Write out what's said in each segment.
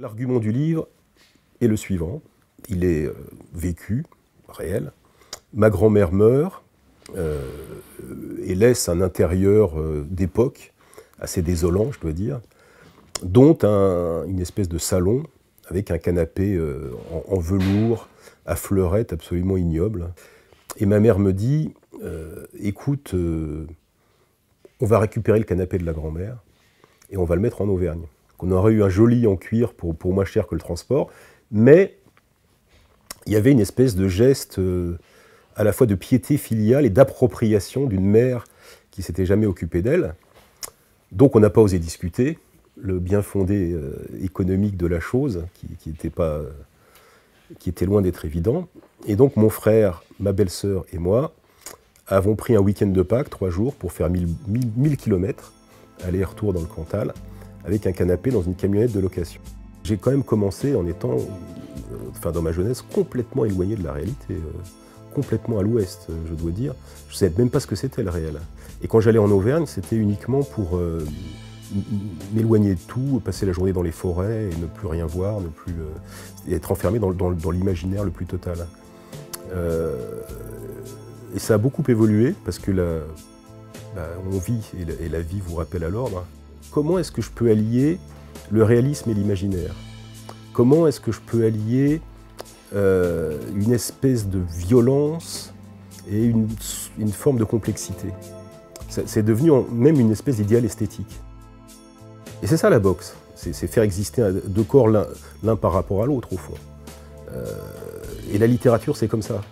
L'argument du livre est le suivant. Il est vécu, réel. Ma grand-mère meurt et laisse un intérieur d'époque assez désolant, je dois dire, dont une espèce de salon avec un canapé en velours à fleurettes absolument ignoble. Et ma mère me dit, écoute, on va récupérer le canapé de la grand-mère et on va le mettre en Auvergne. On aurait eu un joli en cuir pour moins cher que le transport, mais il y avait une espèce de geste à la fois de piété filiale et d'appropriation d'une mère qui ne s'était jamais occupée d'elle. Donc on n'a pas osé discuter le bien fondé économique de la chose, qui était loin d'être évident. Et donc mon frère, ma belle-sœur et moi avons pris un week-end de Pâques, 3 jours, pour faire 1000 km, aller-retour dans le Cantal, avec un canapé dans une camionnette de location. J'ai quand même commencé en étant, dans ma jeunesse, complètement éloigné de la réalité, complètement à l'ouest, je dois dire. Je ne savais même pas ce que c'était le réel. Et quand j'allais en Auvergne, c'était uniquement pour m'éloigner de tout, passer la journée dans les forêts et ne plus rien voir, ne plus être enfermé dans l'imaginaire le plus total. Et ça a beaucoup évolué parce que on vit et la vie vous rappelle à l'ordre. Comment est-ce que je peux allier le réalisme et l'imaginaire? Comment est-ce que je peux allier une espèce de violence et une forme de complexité? C'est devenu même une espèce d'idéal esthétique. Et c'est ça la boxe, c'est faire exister deux corps l'un par rapport à l'autre au fond. Et la littérature c'est comme ça,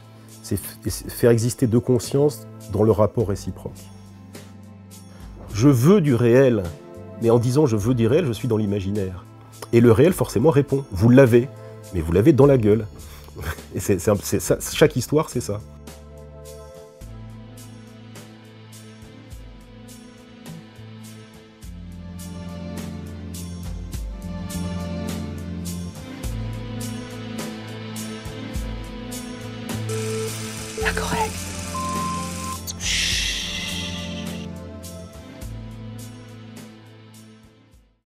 c'est faire exister deux consciences dans le rapport réciproque. Je veux du réel, mais en disant je veux du réel, je suis dans l'imaginaire. Et le réel forcément répond, vous l'avez, mais vous l'avez dans la gueule. Et chaque histoire c'est ça.